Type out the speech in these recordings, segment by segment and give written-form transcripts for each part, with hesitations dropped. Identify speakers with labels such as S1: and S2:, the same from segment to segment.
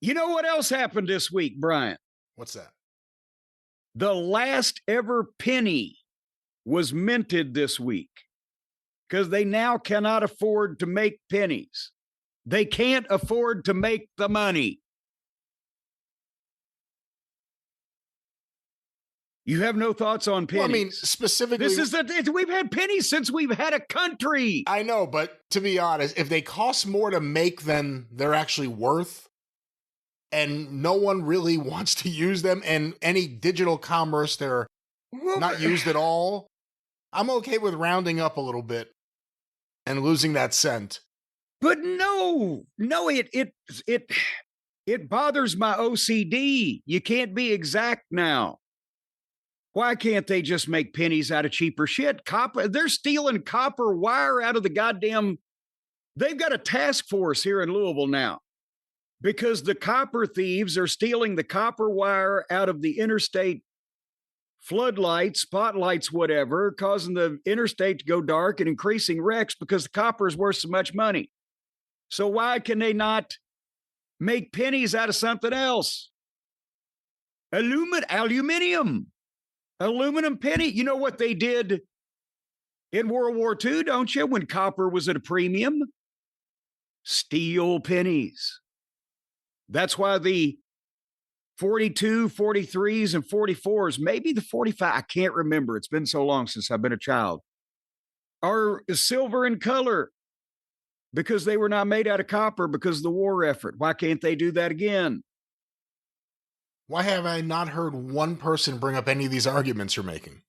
S1: You know what else happened this week, Brian?
S2: What's that?
S1: The last ever penny was minted this week because they now cannot afford to make pennies. They can't afford to make the money. You have no thoughts on pennies?
S2: Well, I mean, specifically,
S1: we've had pennies since we've had a country.
S2: I know, but to be honest, if they cost more to make than they're actually worth, and no one really wants to use them, and any digital commerce, they're not used at all, I'm okay with rounding up a little bit and losing that cent.
S1: But no, it bothers my OCD. You can't be exact now. Why can't they just make pennies out of cheaper shit? Copper, they're stealing copper wire out of the goddamn. They've got a task force here in Louisville now because the copper thieves are stealing the copper wire out of the interstate floodlights, spotlights, whatever, causing the interstate to go dark and increasing wrecks because the copper is worth so much money. So why can they not make pennies out of something else? Aluminum penny. You know what they did in World War II, don't you? When copper was at a premium? Steel pennies. That's why the 42, 43s, and 44s, maybe the 45, I can't remember. It's been so long since I've been a child, are silver in color because they were not made out of copper because of the war effort. Why can't they do that again?
S2: Why have I not heard one person bring up any of these arguments you're making?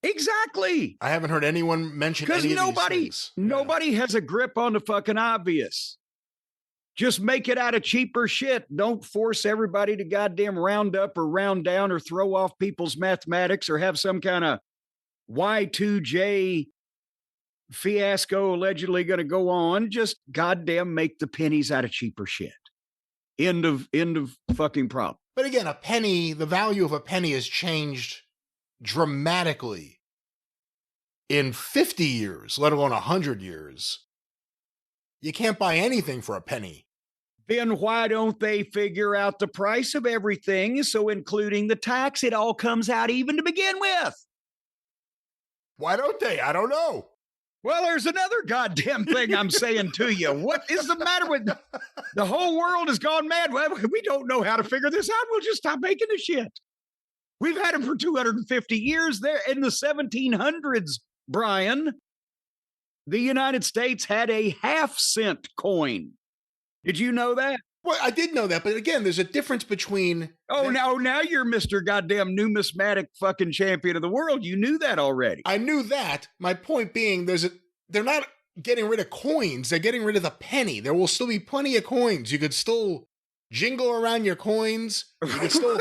S1: Exactly.
S2: I haven't heard anyone mention any of these things.
S1: Nobody has a grip on the fucking obvious. Just make it out of cheaper shit. Don't force everybody to goddamn round up or round down or throw off people's mathematics or have some kind of Y2J fiasco allegedly going to go on. Just goddamn make the pennies out of cheaper shit. End of fucking problem.
S2: But again, a penny, the value of a penny has changed dramatically in 50 years, let alone 100 years. You can't buy anything for a penny.
S1: Then why don't they figure out the price of everything? So including the tax, it all comes out even to begin with.
S2: Why don't they? I don't know.
S1: Well, there's another goddamn thing I'm saying to you. What is the matter with the whole world has gone mad? Well, we don't know how to figure this out. We'll just stop making the shit. We've had them for 250 years. There in the 1700s, Brian, the United States had a half-cent coin. Did you know that?
S2: Well, I did know that, but again, there's a difference between...
S1: Now you're Mr. Goddamn numismatic fucking champion of the world. You knew that already.
S2: I knew that. My point being, they're not getting rid of coins. They're getting rid of the penny. There will still be plenty of coins. You could still jingle around your coins. You could still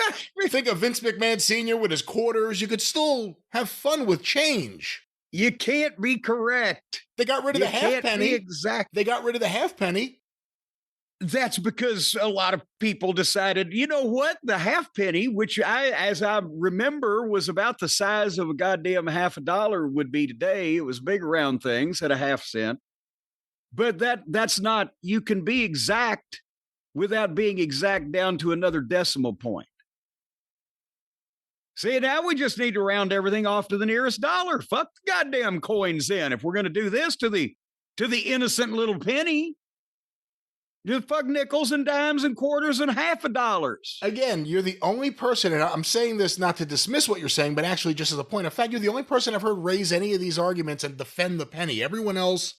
S2: think of Vince McMahon Sr. with his quarters. You could still have fun with change.
S1: You can't be correct.
S2: They got rid of the half penny.
S1: Exact.
S2: They got rid of the half penny.
S1: That's because a lot of people decided, you know what? The half penny, which as I remember, was about the size of a goddamn $50 would be today. It was big round things at a half cent. But that's not, you can be exact without being exact down to another decimal point. See, now we just need to round everything off to the nearest dollar. Fuck the goddamn coins in. If we're going to do this to the innocent little penny. Just fuck nickels and dimes and quarters and $50.
S2: Again, you're the only person, and I'm saying this not to dismiss what you're saying, but actually just as a point of fact, you're the only person I've heard raise any of these arguments and defend the penny. Everyone else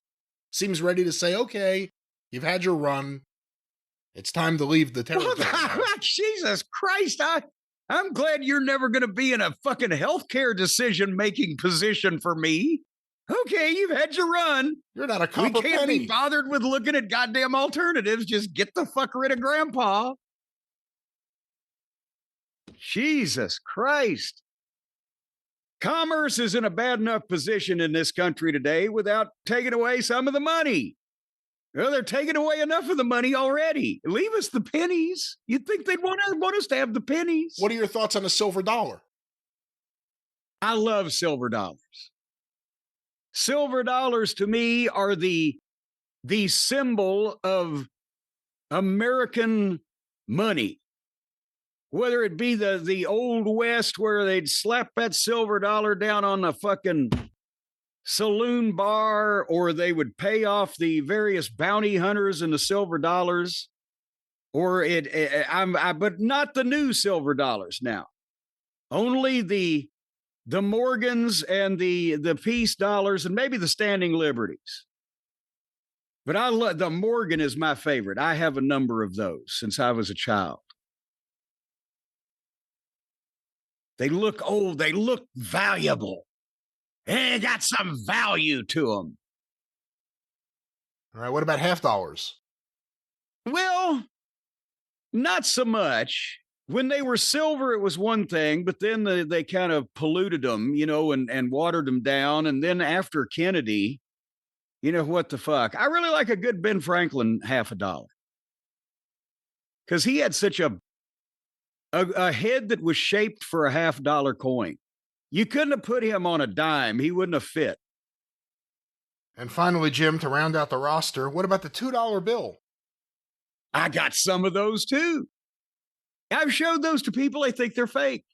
S2: seems ready to say, okay, you've had your run. It's time to leave the territory.
S1: Jesus Christ, I'm glad you're never going to be in a fucking healthcare decision-making position for me. Okay, you've had your run.
S2: You're not a copper
S1: penny. We can't be
S2: penny.
S1: bothered with looking at goddamn alternatives. Just get the fuck rid of Grandpa. Jesus Christ. Commerce is in a bad enough position in this country today without taking away some of the money. Well, they're taking away enough of the money already. Leave us the pennies. You'd think they'd want us to have the pennies.
S2: What are your thoughts on a silver dollar?
S1: I love silver dollars. Silver dollars to me are the symbol of American money. Whether it be the old West where they'd slap that silver dollar down on the fucking saloon bar, or they would pay off the various bounty hunters in the silver dollars, or but not the new silver dollars now. Only the Morgans and the peace dollars and maybe the standing liberties. But I love the Morgan is my favorite. I have a number of those since I was a child. They look old. They look valuable. They got some value to them.
S2: All right. What about half dollars?
S1: Well, not so much. When they were silver, it was one thing, but then they kind of polluted them, and watered them down. And then after Kennedy, what the fuck? I really like a good Ben Franklin $50. Because he had such a head that was shaped for a $50 coin. You couldn't have put him on a dime. He wouldn't have fit.
S2: And finally, Jim, to round out the roster, what about the $2 bill?
S1: I got some of those too. I've showed those to people. They think they're fake.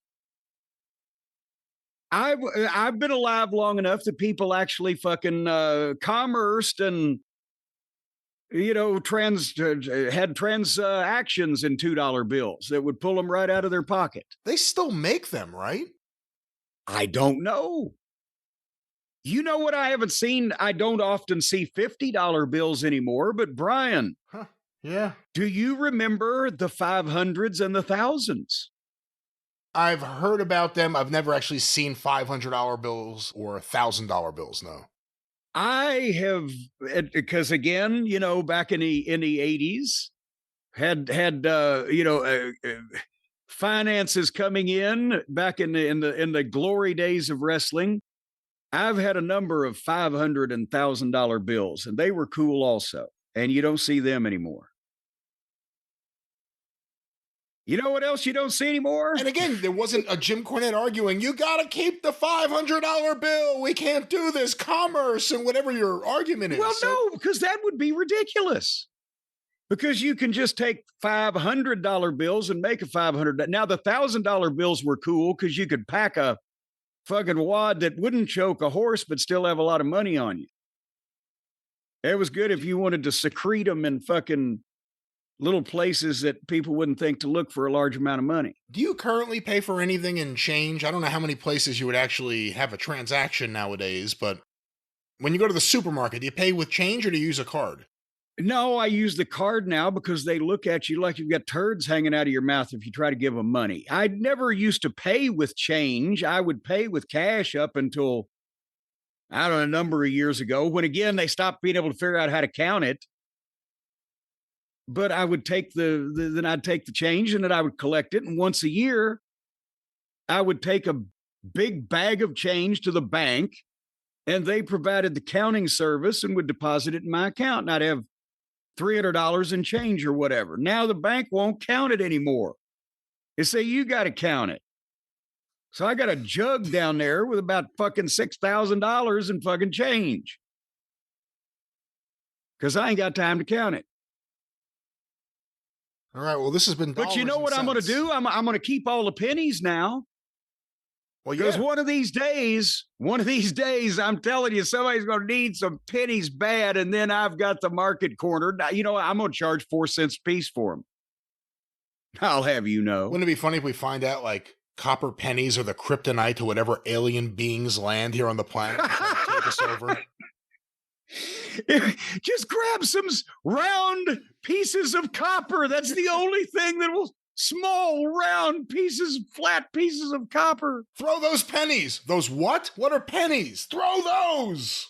S1: I've been alive long enough that people actually fucking commerced and had transactions in $2 bills that would pull them right out of their pocket.
S2: They still make them, right?
S1: I don't know. You know what I haven't seen? I don't often see $50 bills anymore, but Brian.
S2: Huh. Yeah.
S1: Do you remember the 500s and the thousands?
S2: I've heard about them. I've never actually seen $500 bills or $1,000 bills, no.
S1: I have, because again, back in the 80s, had finances coming in back in the glory days of wrestling. I've had a number of $500 and $1,000 bills, and they were cool also. And you don't see them anymore. You know what else you don't see anymore?
S2: And again, there wasn't a Jim Cornette arguing, you got to keep the $500 bill. We can't do this. Commerce and whatever your argument is.
S1: Well, no, because that would be ridiculous. Because you can just take $500 bills and make a $500. Now, the $1,000 bills were cool because you could pack a fucking wad that wouldn't choke a horse but still have a lot of money on you. It was good if you wanted to secrete them in fucking little places that people wouldn't think to look for a large amount of money.
S2: Do you currently pay for anything in change? I don't know how many places you would actually have a transaction nowadays, but when you go to the supermarket, do you pay with change or do you use a card?
S1: No, I use the card now because they look at you like you've got turds hanging out of your mouth if you try to give them money. I never used to pay with change. I would pay with cash up until, I don't know, a number of years ago, when again, they stopped being able to figure out how to count it. But I would take then I'd take the change and then I would collect it. And once a year, I would take a big bag of change to the bank and they provided the counting service and would deposit it in my account. And I'd have $300 in change or whatever. Now the bank won't count it anymore. They say, you got to count it. So I got a jug down there with about fucking $6,000 in fucking change. Because I ain't got time to count it.
S2: All right, well, this has been
S1: But you know what I'm going to do? I'm going to keep all the pennies now.
S2: Well,
S1: because one of these days, I'm telling you, somebody's going to need some pennies bad, and then I've got the market cornered. I'm going to charge 4 cents a piece for them. I'll have you know.
S2: Wouldn't it be funny if we find out, like, copper pennies are the kryptonite to whatever alien beings land here on the planet and try to take us over?
S1: Just grab some round pieces of copper. That's the only thing that will small, round pieces, flat pieces of copper.
S2: Throw those pennies. Those what? What are pennies? Throw those.